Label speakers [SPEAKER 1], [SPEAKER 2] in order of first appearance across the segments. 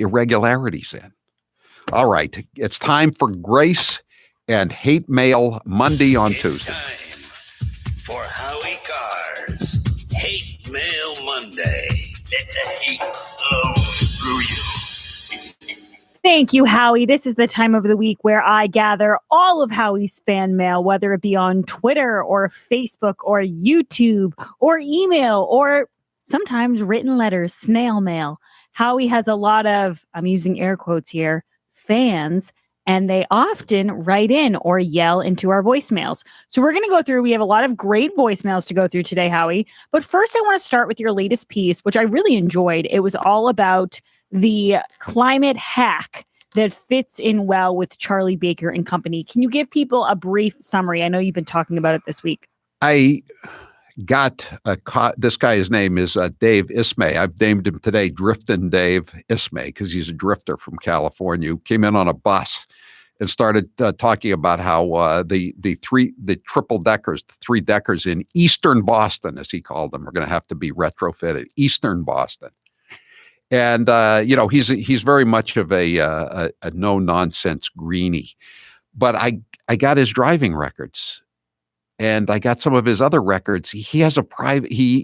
[SPEAKER 1] irregularities in. All right. It's time for Grace and Hate Mail Monday on Tuesday.
[SPEAKER 2] Time for Howie Carr's Hate Mail Monday. Let the hate flow through you.
[SPEAKER 3] Thank you, Howie. This is the time of the week where I gather all of Howie's fan mail, whether it be on Twitter or Facebook or YouTube or email or sometimes written letters, snail mail. Howie has a lot of, I'm using air quotes here, fans, and they often write in or yell into our voicemails. So we're going to go through, we have a lot of great voicemails to go through today, Howie. But first, I want to start with your latest piece, which I really enjoyed. It was all about the climate hack that fits in well with Charlie Baker and company. Can you give people a brief summary? I know you've been talking about it this week.
[SPEAKER 1] I got this guy, his name is Dave Ismay. I've named him today Driftin' Dave Ismay because he's a drifter from California who came in on a bus and started talking about how the triple deckers, the three deckers in Eastern Boston, as he called them, are going to have to be retrofitted. Eastern Boston. And, he's very much of a no-nonsense greenie. But I got his driving records. And I got some of his other records. He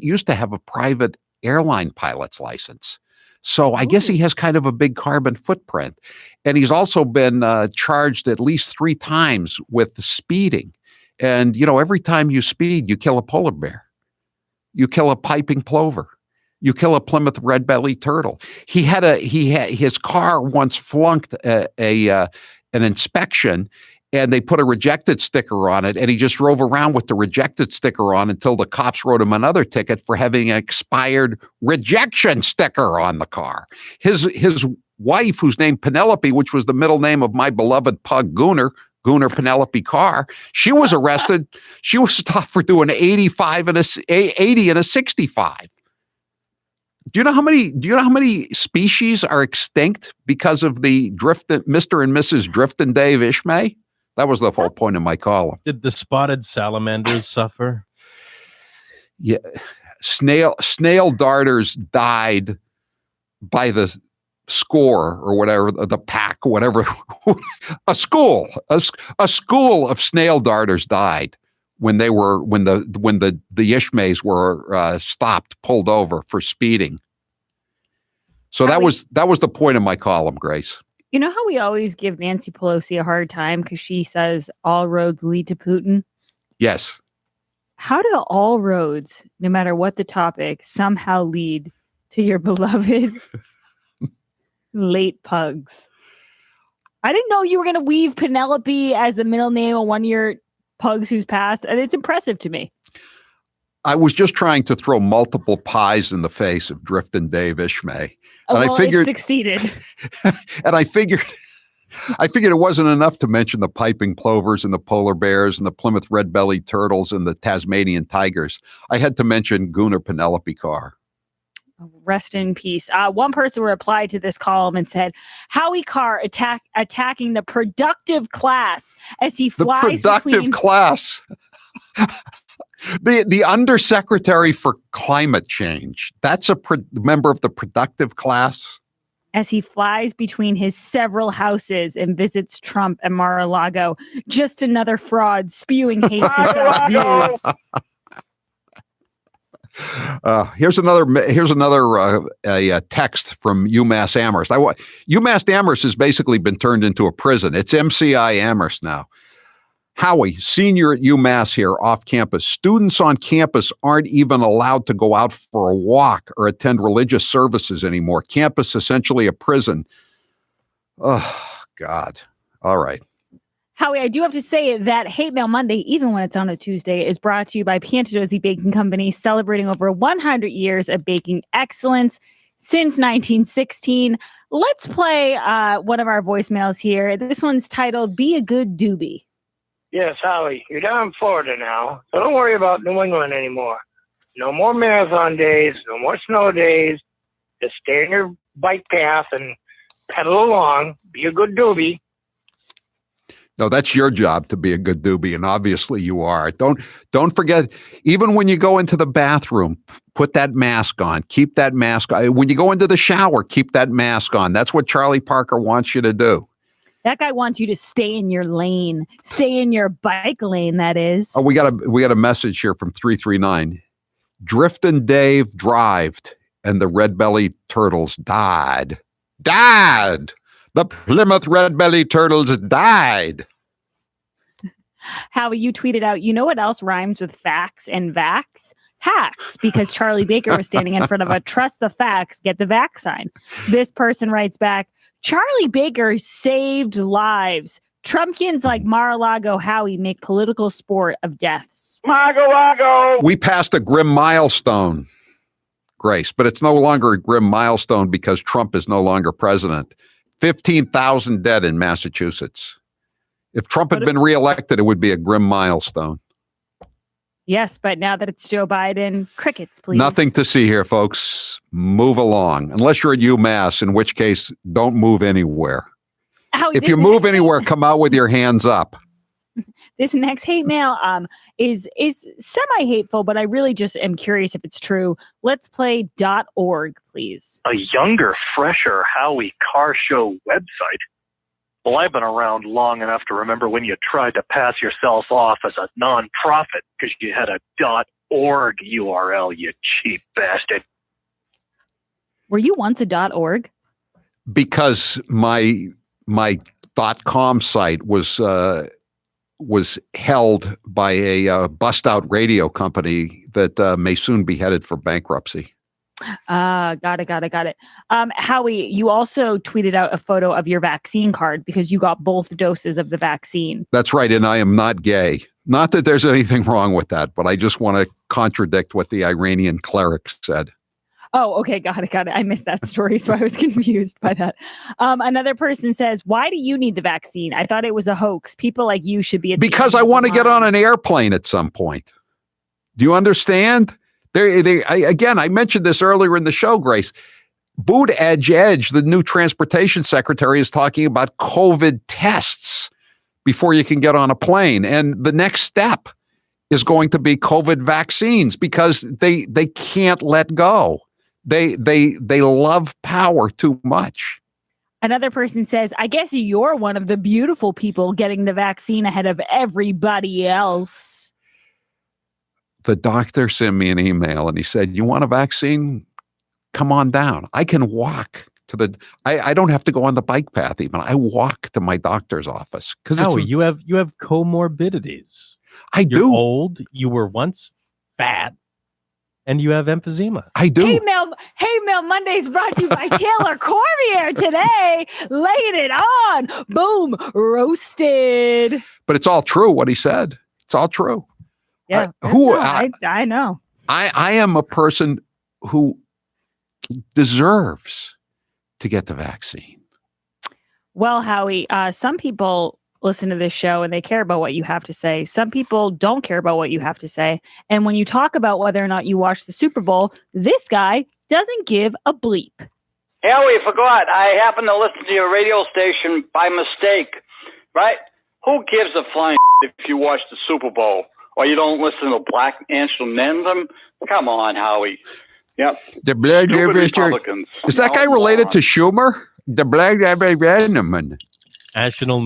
[SPEAKER 1] used to have a private airline pilot's license. So I guess he has kind of a big carbon footprint. And he's also been charged at least 3 times with speeding. And, every time you speed, you kill a polar bear. You kill a piping plover. You kill a Plymouth red-bellied turtle. His car once flunked an inspection, and they put a rejected sticker on it, and he just drove around with the rejected sticker on until the cops wrote him another ticket for having an expired rejection sticker on the car. His wife, who's named Penelope, which was the middle name of my beloved pug Gooner Penelope Carr, she was arrested. She was stopped for doing 85 and 80 and a 65. Do you know how many species are extinct because of the Mr. and Mrs. Driftin' Dave Ismay? That was the whole point of my column.
[SPEAKER 4] Did the spotted salamanders suffer?
[SPEAKER 1] Yeah. Snail darters died by the score or whatever, the pack, whatever. a school of snail darters died when the Ishmays were pulled over for speeding. So that was the point of my column, Grace.
[SPEAKER 3] You know how we always give Nancy Pelosi a hard time because she says all roads lead to Putin?
[SPEAKER 1] Yes.
[SPEAKER 3] How do all roads, no matter what the topic, somehow lead to your beloved late pugs? I didn't know you were going to weave Penelope as the middle name of one of your pugs who's passed. And it's impressive to me.
[SPEAKER 1] I was just trying to throw multiple pies in the face of Driftin' Dave Ismay.
[SPEAKER 3] And I figured it succeeded.
[SPEAKER 1] And I figured it wasn't enough to mention the piping plovers and the polar bears and the Plymouth red-bellied turtles and the Tasmanian tigers. I had to mention Gooner Penelope Carr.
[SPEAKER 3] Rest in peace. One person replied to this column and said, Howie Carr attacking the productive class as he flies
[SPEAKER 1] class. The Undersecretary for Climate Change. That's a member of the productive class.
[SPEAKER 3] As he flies between his several houses and visits Trump and Mar-a-Lago. Just another fraud spewing hate to South views.
[SPEAKER 1] Here's another text from UMass Amherst. UMass Amherst has basically been turned into a prison. It's MCI Amherst now. Howie, senior at UMass here off campus. Students on campus aren't even allowed to go out for a walk or attend religious services anymore. Campus essentially a prison. Oh, God. All right.
[SPEAKER 3] Howie, I do have to say that Hate Mail Monday, even when it's on a Tuesday, is brought to you by Pantadozi Baking Company, celebrating over 100 years of baking excellence since 1916. Let's play one of our voicemails here. This one's titled, Be a Good Doobie.
[SPEAKER 5] Yes, Howie, you're down in Florida now, so don't worry about New England anymore. No more marathon days, no more snow days. Just stay in your bike path and pedal along. Be a good doobie.
[SPEAKER 1] No, that's your job to be a good doobie, and obviously you are. Don't forget, even when you go into the bathroom, put that mask on. Keep that mask on. When you go into the shower, keep that mask on. That's what Charlie Parker wants you to do.
[SPEAKER 3] That guy wants you to stay in your lane. Stay in your bike lane, that is.
[SPEAKER 1] Oh, we got a message here from 339. Driftin' Dave drived, and the red-bellied turtles died. Died! The Plymouth red-bellied turtles died.
[SPEAKER 3] Howie, you tweeted out, you know what else rhymes with facts and vax? Hacks, because Charlie Baker was standing in front of a trust the facts, get the vax sign. This person writes back, Charlie Baker saved lives. Trumpkins like Mar-a-Lago Howie make political sport of deaths.
[SPEAKER 5] Mar-a-Lago!
[SPEAKER 1] We passed a grim milestone, Grace, but it's no longer a grim milestone because Trump is no longer president. 15,000 dead in Massachusetts. If Trump had been reelected, it would be a grim milestone.
[SPEAKER 3] Yes, but now that it's Joe Biden, crickets, please.
[SPEAKER 1] Nothing to see here, folks. Move along. Unless you're at UMass, in which case, don't move anywhere.
[SPEAKER 3] Howie,
[SPEAKER 1] If you move anywhere, come out with your hands up.
[SPEAKER 3] This next hate mail is semi-hateful, but I really just am curious if it's true. Let's play .org, please.
[SPEAKER 6] A younger, fresher Howie Carr show website. Well, I've been around long enough to remember when you tried to pass yourself off as a nonprofit because you had a .org URL, you cheap bastard.
[SPEAKER 3] Were you once a .org?
[SPEAKER 1] Because my .com site was held by a bust-out radio company that may soon be headed for bankruptcy.
[SPEAKER 3] Got it. Howie, you also tweeted out a photo of your vaccine card because you got both doses of the vaccine.
[SPEAKER 1] That's right, and I am not gay. Not that there's anything wrong with that, but I just want to contradict what the Iranian cleric said.
[SPEAKER 3] Oh, okay, got it. I missed that story, so I was confused by that. Another person says, why do you need the vaccine? I thought it was a hoax. People like you should be at
[SPEAKER 1] because I want to get on an airplane at some point. Do you understand? I mentioned this earlier in the show, Grace. Buttigieg, the new transportation secretary, is talking about COVID tests before you can get on a plane. And the next step is going to be COVID vaccines because they can't let go. They love power too much.
[SPEAKER 3] Another person says, I guess you're one of the beautiful people getting the vaccine ahead of everybody else.
[SPEAKER 1] The doctor sent me an email and he said, you want a vaccine? Come on down. I can walk to I don't have to go on the bike path even. I walk to my doctor's office.
[SPEAKER 4] Howie, you have comorbidities.
[SPEAKER 1] You're
[SPEAKER 4] do. Old. You were once fat. And you have emphysema.
[SPEAKER 1] I do.
[SPEAKER 3] Hey Mail Mondays brought to you by Taylor Cormier today. Laying it on. Boom. Roasted.
[SPEAKER 1] But it's all true what he said. It's all true.
[SPEAKER 3] Yeah. I know.
[SPEAKER 1] I am a person who deserves to get the vaccine.
[SPEAKER 3] Well, Howie, some people listen to this show and they care about what you have to say. Some people don't care about what you have to say. And when you talk about whether or not you watch the Super Bowl, this guy doesn't give a bleep.
[SPEAKER 7] Howie, forgot. I happened to listen to your radio station by mistake, right? Who gives a flying if you watch the Super Bowl or you don't listen to Black National Anthem? Come on, Howie. Yep.
[SPEAKER 1] The Black
[SPEAKER 7] Republicans.
[SPEAKER 1] Is that guy related to Schumer? The Black
[SPEAKER 4] National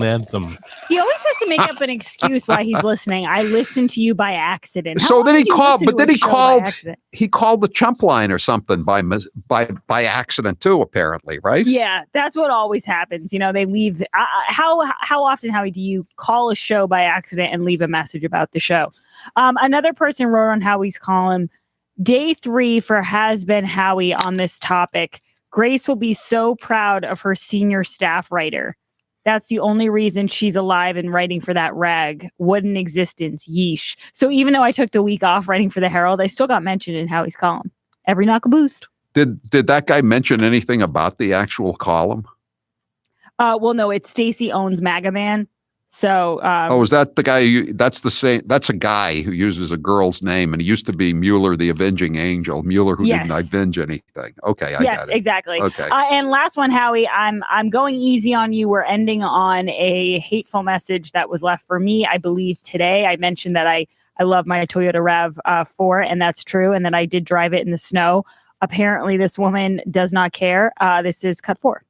[SPEAKER 4] Anthem.
[SPEAKER 3] He always has to make up an excuse why he's listening. I listened to you by accident.
[SPEAKER 1] So then he called, but then he called the chump line or something by accident too, apparently, right?
[SPEAKER 3] Yeah, that's what always happens. You know, they leave. How often, Howie, do you call a show by accident and leave a message about the show? Another person wrote on Howie's column, day 3 for Has Been Howie on this topic. Grace will be so proud of her senior staff writer. That's the only reason she's alive and writing for that rag. What an existence. Yeesh. So even though I took the week off writing for the Herald, I still got mentioned in Howie's column. Every knock a boost.
[SPEAKER 1] Did that guy mention anything about the actual column?
[SPEAKER 3] Well, no, it's Stacey owns MAGA Man. So,
[SPEAKER 1] is that the guy? That's the same. That's a guy who uses a girl's name, and he used to be Mueller, the avenging angel. Mueller, who didn't avenge anything. Okay, I got it.
[SPEAKER 3] Exactly.
[SPEAKER 1] Okay.
[SPEAKER 3] And last one, Howie. I'm going easy on you. We're ending on a hateful message that was left for me, I believe, today. I mentioned that I love my Toyota RAV4, and that's true, and that I did drive it in the snow. Apparently, this woman does not care. This is cut 4.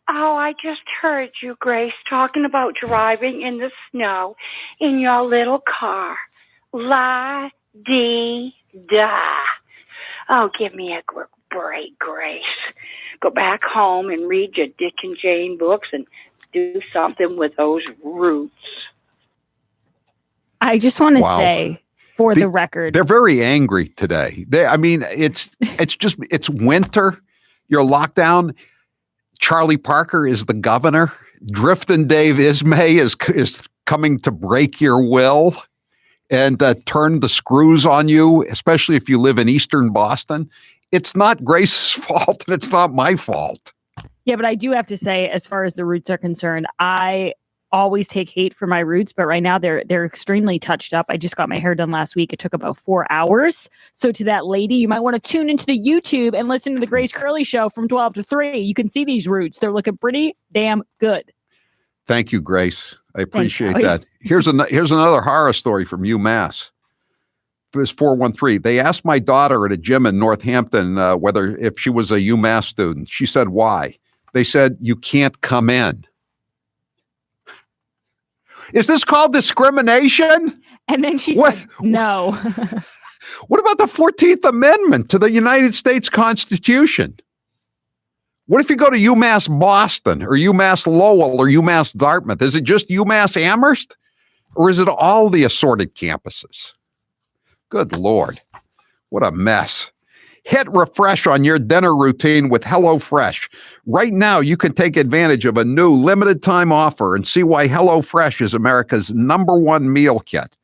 [SPEAKER 8] Oh, I just heard you, Grace, talking about driving in the snow in your little car. La-dee-da. Oh, give me a break, Grace. Go back home and read your Dick and Jane books and do something with those roots.
[SPEAKER 3] I just want to say, for the record,
[SPEAKER 1] they're very angry today. It's winter. You're locked down. Charlie Parker is the governor. Drifting Dave Ismay is coming to break your will and turn the screws on you, especially if you live in Eastern Boston. It's not Grace's fault, and it's not my fault.
[SPEAKER 3] Yeah, but I do have to say, as far as the roots are concerned, I always take hate for my roots, but right now they're extremely touched up. I just got my hair done last week. It took about 4 hours. So to that lady, you might want to tune into the YouTube and listen to the Grace Curley Show from 12 to 3. You can see these roots. They're looking pretty damn good.
[SPEAKER 1] Thank you, Grace. I appreciate that. Here's another horror story from UMass. It was 413. They asked my daughter at a gym in Northampton if she was a UMass student. She said, why? They said, you can't come in. Is this called discrimination?
[SPEAKER 3] And then she said, no.
[SPEAKER 1] What about the 14th Amendment to the United States Constitution? What if you go to UMass Boston or UMass Lowell or UMass Dartmouth? Is it just UMass Amherst? Or is it all the assorted campuses? Good Lord. What a mess. Hit refresh on your dinner routine with HelloFresh. Right now, you can take advantage of a new limited time offer and see why HelloFresh is America's #1 meal kit.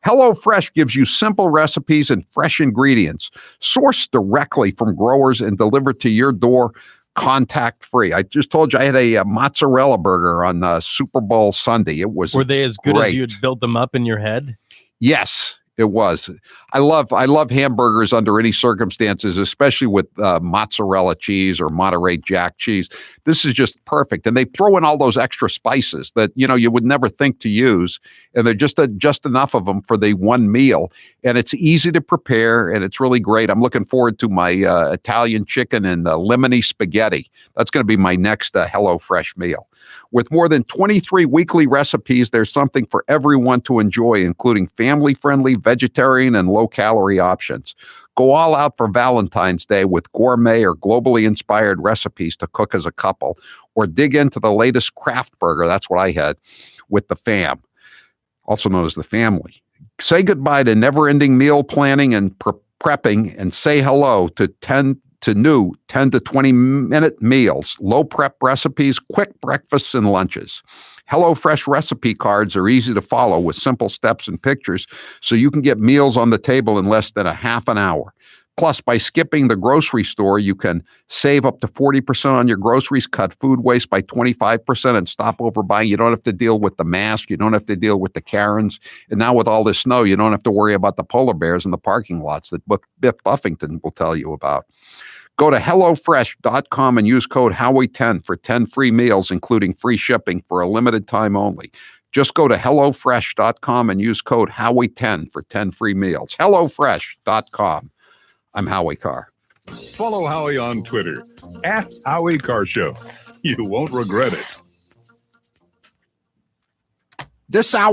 [SPEAKER 1] HelloFresh gives you simple recipes and fresh ingredients, sourced directly from growers and delivered to your door contact-free. I just told you I had a mozzarella burger on Super Bowl Sunday. It was
[SPEAKER 4] Were they as good
[SPEAKER 1] great.
[SPEAKER 4] as you had built them up in your head?
[SPEAKER 1] Yes. It was. I love hamburgers under any circumstances, especially with mozzarella cheese or Monterey Jack cheese. This is just perfect. And they throw in all those extra spices that, you would never think to use. And they're just enough of them for the one meal. And it's easy to prepare, and it's really great. I'm looking forward to my Italian chicken and lemony spaghetti. That's going to be my next HelloFresh meal. With more than 23 weekly recipes, there's something for everyone to enjoy, including family-friendly, vegetarian, and low-calorie options. Go all out for Valentine's Day with gourmet or globally inspired recipes to cook as a couple, or dig into the latest craft burger, that's what I had, with the fam, also known as the family. Say goodbye to never-ending meal planning and prepping, and say hello to new 10 to 20 minute meals, low prep recipes, quick breakfasts and lunches. HelloFresh recipe cards are easy to follow with simple steps and pictures, so you can get meals on the table in less than a half an hour. Plus, by skipping the grocery store, you can save up to 40% on your groceries, cut food waste by 25%, and stop overbuying. You don't have to deal with the mask. You don't have to deal with the Karens. And now with all this snow, you don't have to worry about the polar bears in the parking lots that Biff Buffington will tell you about. Go to HelloFresh.com and use code Howie10 for 10 free meals, including free shipping for a limited time only. Just go to HelloFresh.com and use code Howie10 for 10 free meals. HelloFresh.com. I'm Howie Carr.
[SPEAKER 9] Follow Howie on Twitter @Howie Carr Show. You won't regret it.
[SPEAKER 1] This hour.